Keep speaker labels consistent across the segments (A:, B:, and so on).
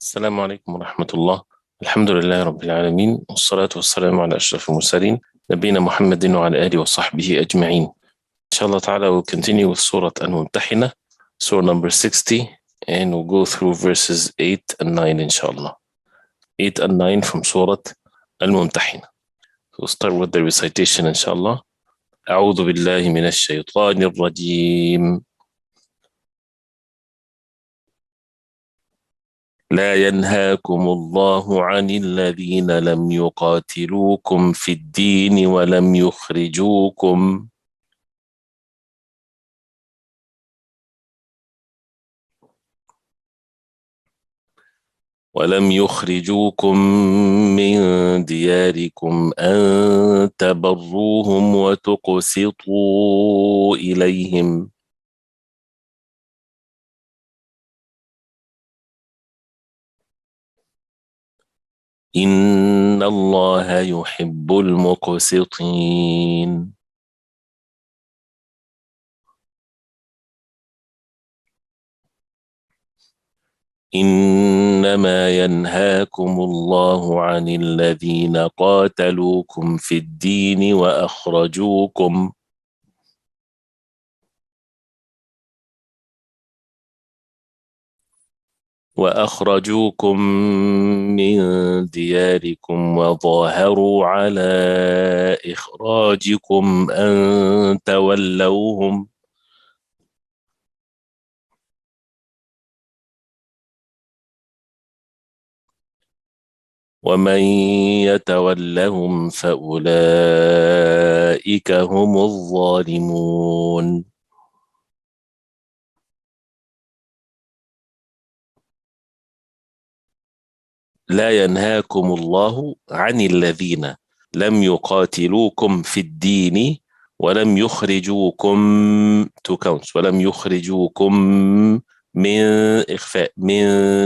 A: السلام عليكم ورحمة الله. الحمد لله رب العالمين، والصلاة والسلام على أشرف المرسلين نبينا محمد وعلى آله وصحبه أجمعين. إن شاء الله تعالى we'll continue with Surah Al-Mumtahinah, Surah number 60, and we'll go through verses 8 and 9 inshallah. 8 and 9 from Surah Al-Mumtahinah. We'll start with the recitation inshallah. أعوذ بالله من الشيطان الرجيم. لا ينهاكم الله عن الذين لم يقاتلوكم في الدين ولم يخرجوكم من دياركم أن تبروهم وتقسطوا إليهم إن الله يحب المقسطين. إنما ينهاكم الله عن الذين قاتلوكم في الدين وأخرجوكم من دياركم وظاهروا على إخراجكم أن تولوهم ومن يتولهم فأولئك هم الظالمون. لا ينهاكم الله عن الذين لم يقاتلوكم في الدين ولم يخرجوكم ولم يخرجوكم من إخفاء من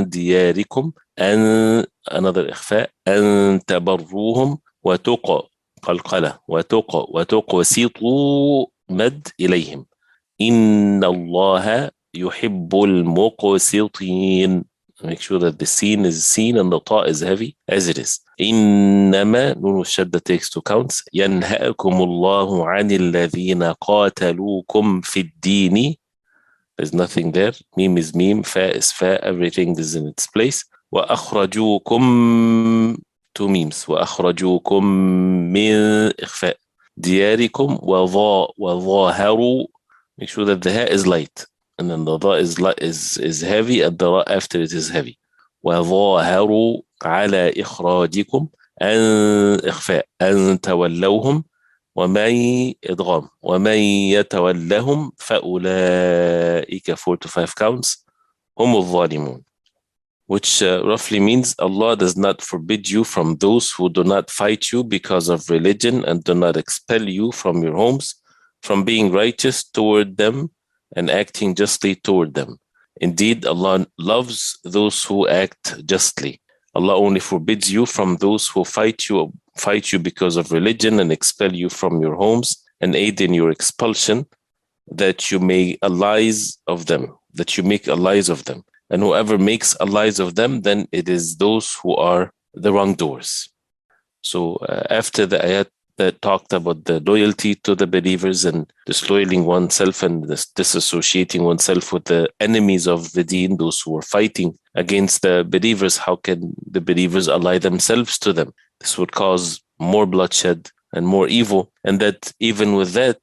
A: دياركم أن another إخفاء أن تبروهم وتقسطوا مد إليهم إن الله يحب المقسطين. Make sure that the seen is seen and the ta is heavy as it is. إنما نون الشدة takes two counts. ينهاكم الله عن الذين قاتلوكم في الدين. There's nothing there. Meme is meme, fa is fa, everything is in its place. وأخرجوكم two memes. وأخرجوكم من إخفاء دياركم وظاهروا. Make sure that the ha is light. And then the dha is heavy and the ra after it is heavy. وظاهروا على إخراجكم أن إخفاء أن تولوهم ومن إدغام ومن يتولهم فأولئك 4 to 5 counts هم الظالمون, which roughly means Allah does not forbid you from those who do not fight you because of religion and do not expel you from your homes from being righteous toward them and acting justly toward them. Indeed, Allah loves those who act justly. Allah only forbids you from those who fight you because of religion and expel you from your homes and aid in your expulsion, that you make allies of them. And whoever makes allies of them, then it is those who are the wrongdoers. So after the ayat that talked about the loyalty to the believers and disloyaling oneself and disassociating oneself with the enemies of the deen, those who are fighting against the believers, how can the believers ally themselves to them? This would cause more bloodshed and more evil. And that even with that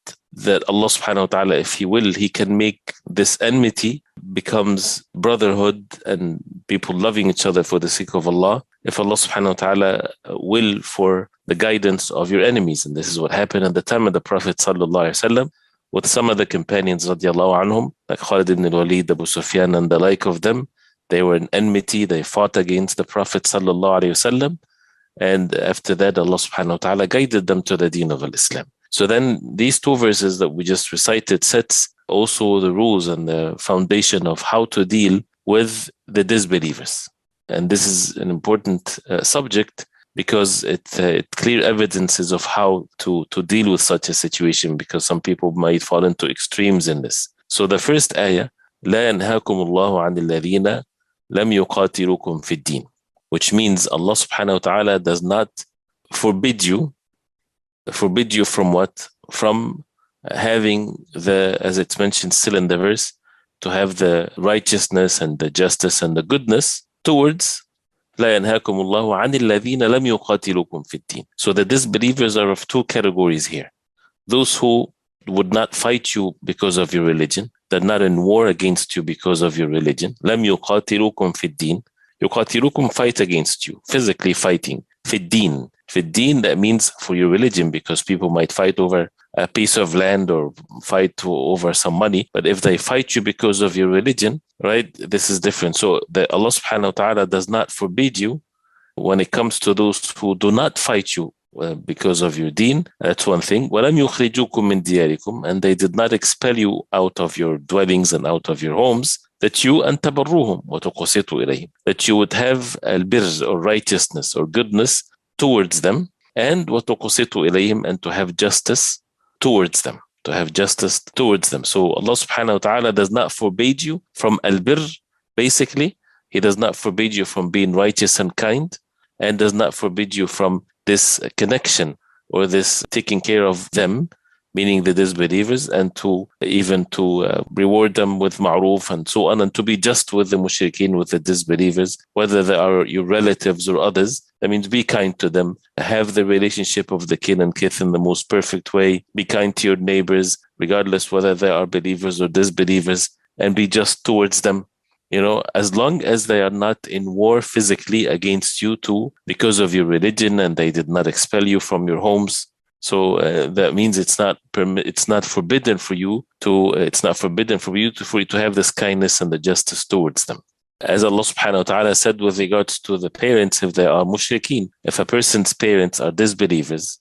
A: Allah subhanahu wa ta'ala, if He will, He can make this enmity becomes brotherhood and people loving each other for the sake of Allah, if Allah subhanahu wa ta'ala will, for the guidance of your enemies. And this is what happened at the time of the Prophet sallallahu alaihi wasallam with some of the companions radiallahu anhum, like Khalid ibn al-Walid, Abu Sufyan and the like of them. They were in enmity, they fought against the Prophet sallallahu alaihi wasallam, and after that Allah subhanahu wa ta'ala guided them to the deen of Islam. So then these two verses that we just recited sets also the rules and the foundation of how to deal with the disbelievers. And this is an important subject because it clear evidences of how to deal with such a situation, because some people might fall into extremes in this. So the first ayah, لا ينهاكم الله عن الذين لم يقاتلوكم في الدين, which means Allah subhanahu wa ta'ala does not forbid you from what? From having the, as it's mentioned still in the verse, to have the righteousness and the justice and the goodness towards لا ينهاكم الله عن الذين لم يقاتلوكم في الدين. So the disbelievers are of two categories here. Those who would not fight you because of your religion, they're not in war against you because of your religion. لم يقاتلوكم في الدين. يقاتلوكم, fight against you, physically fighting. في الدين. في الدين, that means for your religion, because people might fight over a piece of land or fight over some money. But if they fight you because of your religion, right, this is different. So Allah subhanahu wa ta'ala does not forbid you when it comes to those who do not fight you because of your deen. That's one thing. وَلَمْ يُخْرِجُوكُم مِّن دِيَارِكُم, and they did not expel you out of your dwellings and out of your homes, that you أَن تَبَرُّوهُم وَتُقْسِطُوا إِلَيْهِمْ, that you would have al-birr, or righteousness or goodness towards them, and وَتُقْسِطُوا إِلَيْهِمْ, and to have justice towards them, So Allah subhanahu wa ta'ala does not forbid you from al-birr. Basically, He does not forbid you from being righteous and kind, and does not forbid you from this connection or this taking care of them, meaning the disbelievers, and to even to reward them with ma'roof and so on, and to be just with the mushrikeen, with the disbelievers, whether they are your relatives or others. That means be kind to them, have the relationship of the kin and kith in the most perfect way, be kind to your neighbors, regardless whether they are believers or disbelievers, and be just towards them. As long as they are not in war physically against you too, because of your religion, and they did not expel you from your homes. So that means it's not forbidden for you to have this kindness and the justice towards them. As Allah subhanahu wa ta'ala said with regards to the parents, if they are mushrikeen, if a person's parents are disbelievers,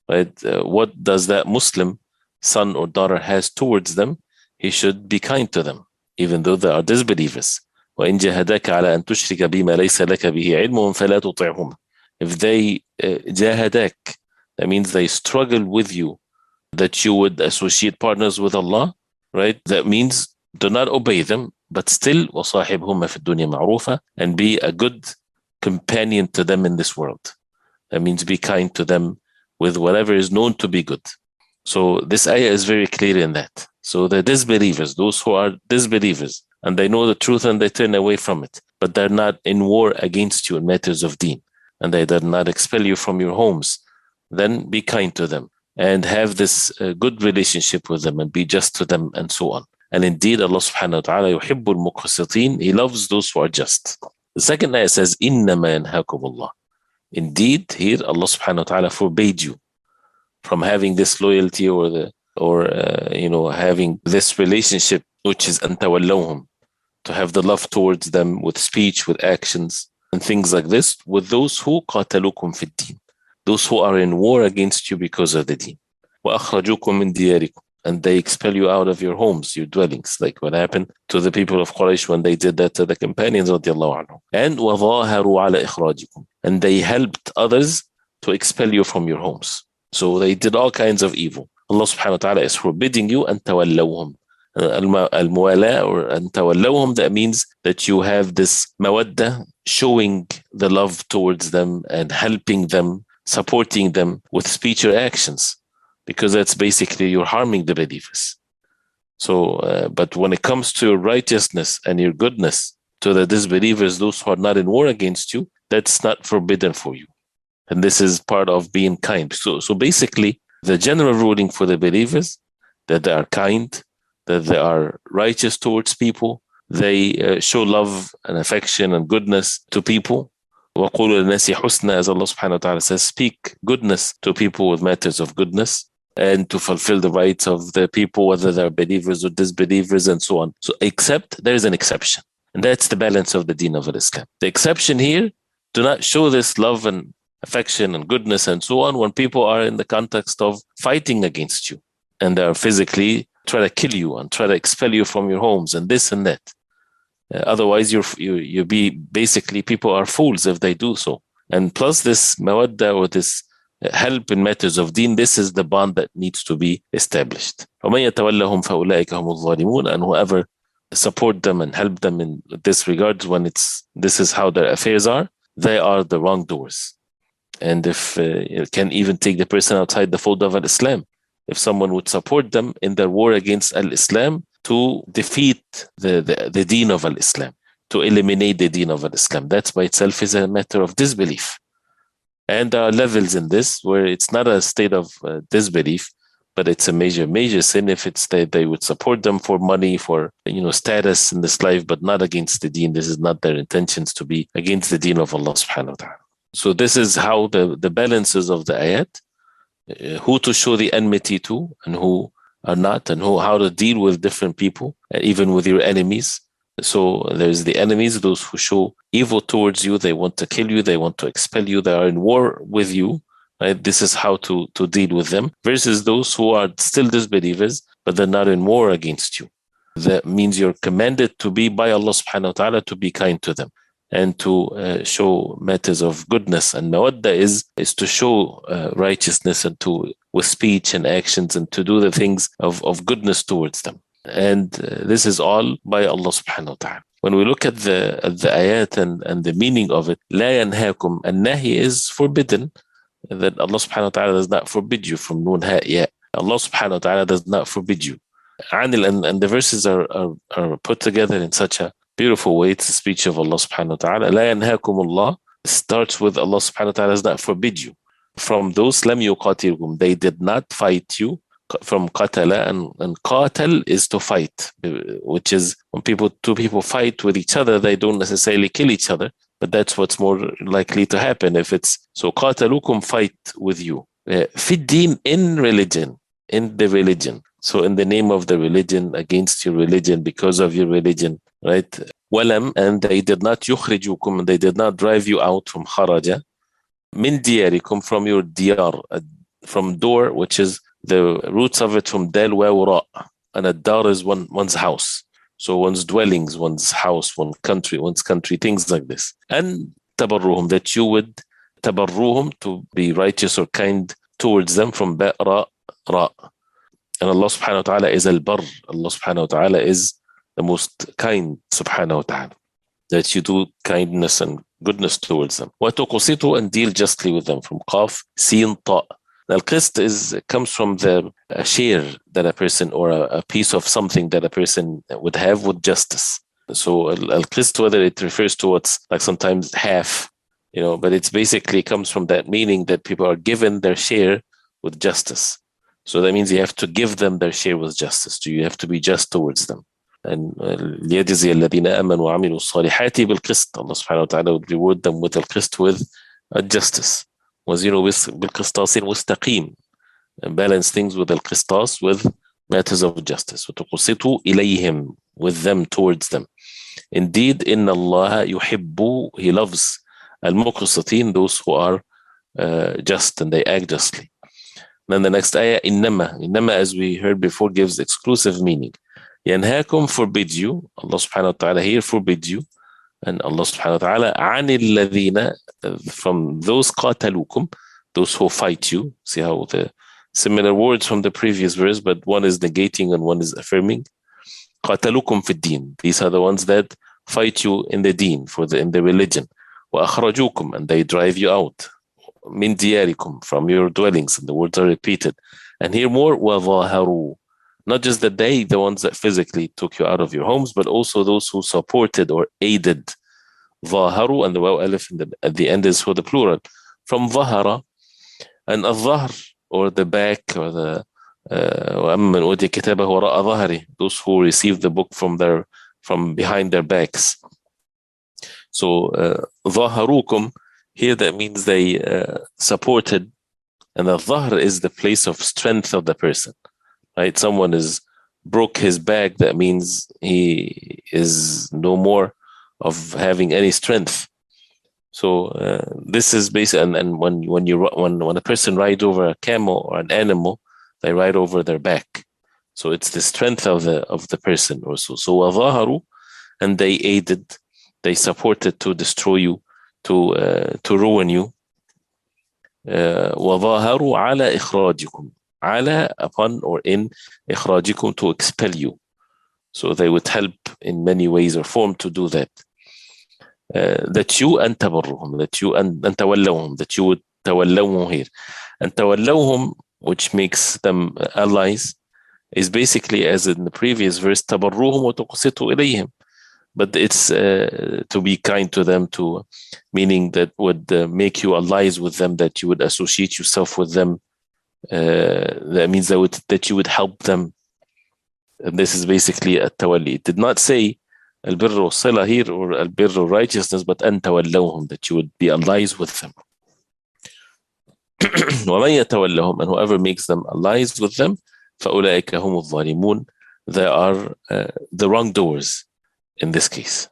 A: right, what does that Muslim son or daughter has towards them? He should be kind to them, even though they are disbelievers. وَإِنْ جَاهَدَاكَ عَلَى أَن تُشْرِكَ بِمَا لَيْسَ لَكَ بِهِ عِلْمٌ فَلَا تُطِعْهُمَا. If they جاهداك, that means they struggle with you that you would associate partners with Allah, right? That means do not obey them, but still وَصَاحِبْهُمَا فِي الدُّنْيَا مَعْرُوفًا, and be a good companion to them in this world. That means be kind to them with whatever is known to be good. So this ayah is very clear in that. So the disbelievers, those who are disbelievers, and they know the truth and they turn away from it, but they're not in war against you in matters of deen, and they did not expel you from your homes, then be kind to them and have this good relationship with them and be just to them and so on. And indeed, Allah subhanahu wa ta'ala يُحِبُّ الْمُقْسِطِينَ, He loves those who are just. The second ayah says, إِنَّمَا يَنْهَاكُمُ اللَّهُ. Indeed, here Allah subhanahu wa ta'ala forbade you from having this loyalty or having this relationship, which is أَن تَوَلَّوْهُمْ, to have the love towards them with speech, with actions, and things like this, with those who قَاتَلُوكُمْ فِي الدِّينِ, those who are in war against you because of the deen. وَأَخْرَجُوكُمْ مِنْ دِيَارِكُمْ, and they expel you out of your homes, your dwellings, like what happened to the people of Quraysh when they did that to the companions radiallahu anhu. And وَظَاهَرُوا عَلَى إِخْرَاجِكُمْ, and they helped others to expel you from your homes. So they did all kinds of evil. Allah subhanahu wa ta'ala is forbidding you أن تولوهم. Al-muwala, or أن تولوهم, that means that you have this mawadda, showing the love towards them and helping them, supporting them with speech or actions, because that's basically you're harming the believers. So, but when it comes to your righteousness and your goodness to the disbelievers, those who are not in war against you, that's not forbidden for you. And this is part of being kind. So basically, the general ruling for the believers, that they are kind, that they are righteous towards people, they show love and affection and goodness to people. وَقُولُوا لِلنَّاسِ حُسْنًا, as Allah subhanahu wa ta'ala says, speak goodness to people with matters of goodness, and to fulfill the rights of the people, whether they're believers or disbelievers, and so on. So except there is an exception, and that's the balance of the deen of Islam. The exception here, do not show this love and affection and goodness and so on when people are in the context of fighting against you, and they are physically try to kill you and try to expel you from your homes and this and that. Otherwise, you be basically, people are fools if they do so. And plus this mawadda, or this help in matters of deen, this is the bond that needs to be established. وَمَن يَتَوَلَّهُمْ فَأُولَٰئِكَ هُمُ الظَّالِمُونَ, and whoever support them and help them in this regard when this is how their affairs are, they are the wrongdoers. And if it can even take the person outside the fold of Al-Islam, if someone would support them in their war against Al-Islam to defeat the deen of Al-Islam, to eliminate the deen of Al-Islam, that by itself is a matter of disbelief. And there are levels in this where it's not a state of disbelief, but it's a major sin if it's that they would support them for money, for status in this life, but not against the deen. This is not their intentions to be against the deen of Allah subhanahu wa ta'ala. So this is how the balances of the ayat, who to show the enmity to and who are not, and how to deal with different people, even with your enemies. So there's the enemies, those who show evil towards you, they want to kill you, they want to expel you, they are in war with you. Right? This is how to deal with them, versus those who are still disbelievers, but they're not in war against you. That means you're commanded to be by Allah subhanahu wa ta'ala to be kind to them and to show matters of goodness. And mawadda is to show righteousness and with speech and actions and to do the things of goodness towards them. And this is all by Allah subhanahu wa ta'ala. When we look at the ayat and the meaning of it, لا ينهاكم, النهي is forbidden, that Allah subhanahu wa ta'ala does not forbid you from nun ha ya. Allah subhanahu wa ta'ala does not forbid you. And the verses are put together in such a beautiful way. It's the speech of Allah subhanahu wa ta'ala. لا ينهاكم Allah starts with Allah subhanahu wa ta'ala does not forbid you. From those لم يقاتلكم, they did not fight you. From qatala, and qatal is to fight, which is when two people fight with each other, they don't necessarily kill each other, but that's what's more likely to happen if it's so. Qatalukum, fight with you. Fi din, in religion, in the religion. So in the name of the religion, against your religion, because of your religion, right? Walam, and they did not yukhrijukum, they did not drive you out from kharaja. Min diyarikum, from your diyar, from door, which is the roots of it from dal wa wara, and a dar is one's house. So one's dwellings, one's house, one's country, things like this. And tabarruhum, that you would tabarruhum, to be righteous or kind towards them, from ba ra ra. And Allah subhanahu wa ta'ala is al-bar. Allah subhanahu wa ta'ala is the most kind, subhanahu wa ta'ala, that you do kindness and goodness towards them. Wa tuqsitu, and deal justly with them, from qaf sin ta. Al-qist comes from the share that a person, or a piece of something that a person would have with justice. So al-qist, whether it refers to what's like sometimes half, but it's basically comes from that meaning that people are given their share with justice. So that means you have to give them their share with justice. So you have to be just towards them. And ليجزي الذين آمنوا وعملوا الصالحات بالقسط. Allah subhanahu wa ta'ala would reward them with al-qist, with justice. وزينوا بالقسطاس المستقيم, and balance things with al-qistas, with matters of justice. وتقسطوا إليهم, with them, towards them. Indeed, إن الله يحب, he loves al-muqsitin, those who are just and they act justly. Then the next ayah, إنما, as we heard before, gives exclusive meaning. ينهاكم, forbids you. Allah subhanahu wa ta'ala here forbids you. And Allah subhanahu wa ta'ala, عن الذين, from those قاتلوكم, those who fight you. See how the similar words from the previous verse, but one is negating and one is affirming. قاتلوكم في الدين, these are the ones that fight you in the deen, in the religion. وأخرجوكم, and they drive you out. من دياركم, from your dwellings, and the words are repeated. And here more, وظاهروا, not just that they, the ones that physically took you out of your homes, but also those who supported or aided. ظاهروا, and the waw alif at the end is for the plural. From ظهر, and al-dhahr, or the back, or the وَأَمَّنْ أُوتِيَ كِتَابَهُ وَرَاءَ ظَهْرِهِ, those who received the book from behind their backs. So ظَهَرُوكُمْ, here that means they supported, and al-dhahr is the place of strength of the person. Right? Someone broke his back, that means he is no more of having any strength. So this is basically, and when a person rides over a camel or an animal, they ride over their back. So it's the strength of the person also. So وَظَاهَرُوا, and they aided, they supported to destroy you, to ruin you. وَظَاهَرُوا عَلَى إِخْرَاجِكُمْ, على, upon, or in إخراجكم, to expel you. So they would help in many ways or form to do that. That you أن تبرهم, that you أن تولوهم, that you would تولوهم here. And تولوهم, which makes them allies, is basically as in the previous verse تبروهم وتقسطوا إليهم. But it's to be kind to them, to meaning that would make you allies with them, that you would associate yourself with them. That means that you would help them. And this is basically a tawalli. It did not say al-birr was-sila here or al-birr righteousness, but an tawallawhum, that you would be allies with them. وَمَن يَتَوَلَّهُمْ, and whoever makes them allies with them, فَأُولَئِكَ هُمُ الظَّالِمُونَ, they are the wrongdoers in this case.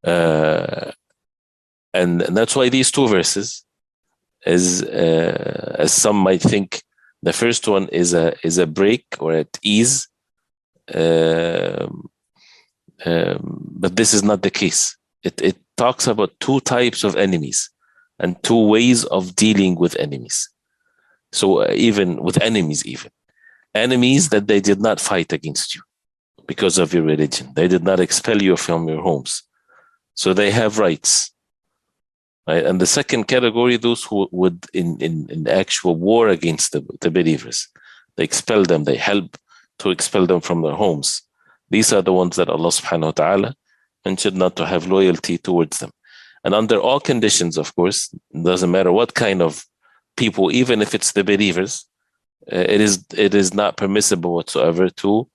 A: And that's why these two verses, as some might think, the first one is a break or at ease, but this is not the case. It talks about two types of enemies and two ways of dealing with enemies. So even with enemies, enemies that they did not fight against you because of your religion. They did not expel you from your homes. So they have rights. Right? And the second category, those who would in actual war against the believers, they expel them, they help to expel them from their homes. These are the ones that Allah subhanahu wa ta'ala mentioned not to have loyalty towards them. And under all conditions, of course, it doesn't matter what kind of people, even if it's the believers, it is not permissible whatsoever to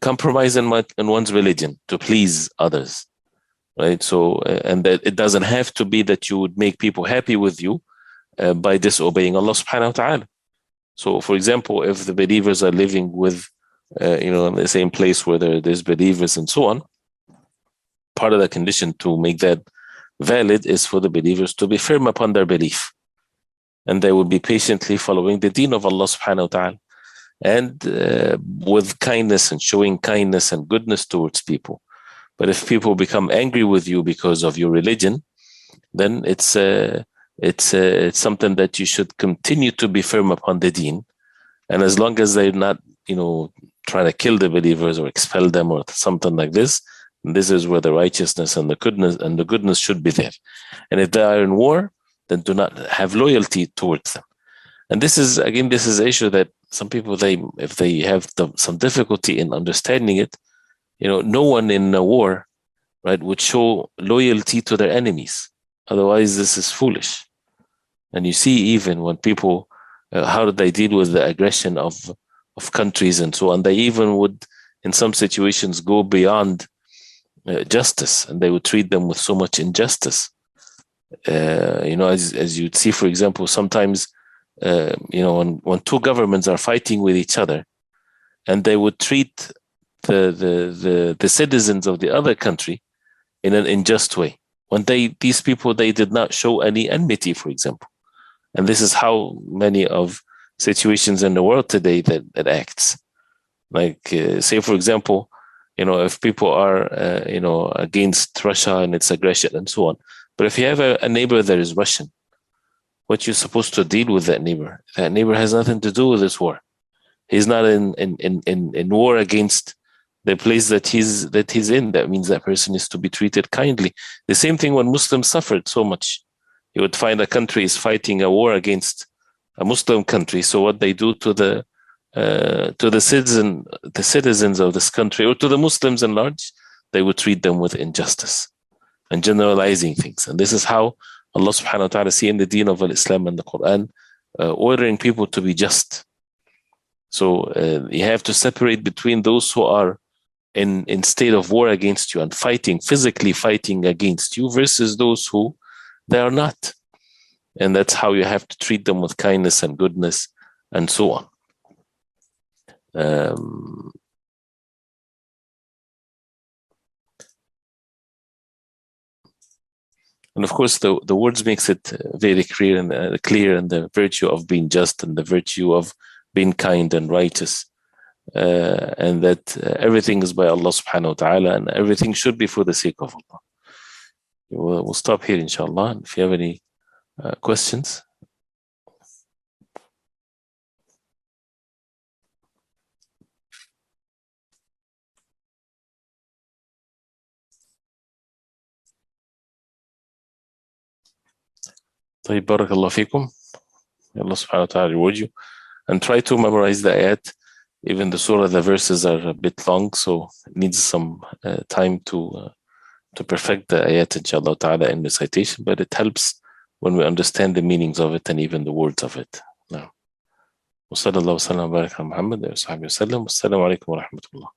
A: compromise in one's religion to please others. Right. So, and that it doesn't have to be that you would make people happy with you by disobeying Allah subhanahu wa ta'ala. So, for example, if the believers are living with, in the same place where there's believers and so on, part of the condition to make that valid is for the believers to be firm upon their belief. And they will be patiently following the deen of Allah subhanahu wa ta'ala. And with kindness and showing kindness and goodness towards people. But if people become angry with you because of your religion, then it's something that you should continue to be firm upon the deen. And as long as they're not, trying to kill the believers or expel them or something like this is where the righteousness and the goodness should be there. And if they are in war, then do not have loyalty towards them. And this is an issue that some people, if they have some difficulty in understanding it, no one in a war, right, would show loyalty to their enemies. Otherwise, this is foolish. And you see, even when people, how do they deal with the aggression of countries and so on? They even would, in some situations, go beyond justice, and they would treat them with so much injustice. As you'd see, for example, sometimes, when two governments are fighting with each other, and they would treat the citizens of the other country in an unjust way. When these people did not show any enmity, for example. And this is how many of situations in the world today that acts. Like, say, for example, if people are, against Russia and its aggression and so on. But if you have a neighbor that is Russian, what you're supposed to deal with that neighbor? That neighbor has nothing to do with this war. He's not in war against the place that he's in. That means that person is to be treated kindly. The same thing when Muslims suffered so much. You would find a country is fighting a war against a Muslim country. So what they do to the citizens of this country, or to the Muslims in large, they would treat them with injustice and generalizing things. And this is how Allah subhanahu wa ta'ala see in the deen of Islam and the Quran, ordering people to be just. So you have to separate between those who are in state of war against you and physically fighting against you, versus those who they are not. And that's how you have to treat them with kindness and goodness and so on. And of course, the words makes it very clear and the virtue of being just and the virtue of being kind and righteous, and that everything is by Allah subhanahu wa ta'ala, and everything should be for the sake of Allah. We'll stop here, inshallah. If you have any questions. طيب بارك الله فيكم. Allah subhanahu wa ta'ala reward you. And try to memorize the ayat. Even the surah, the verses are a bit long, so it needs some time to perfect the ayat, inshallah ta'ala, in recitation, but it helps when we understand the meanings of it and even the words of it. Now, wa sallallahu wa sallam wa barak ala Muhammad wa sahbihi wa sallam. Wassalamu alaikum wa rahmatullah.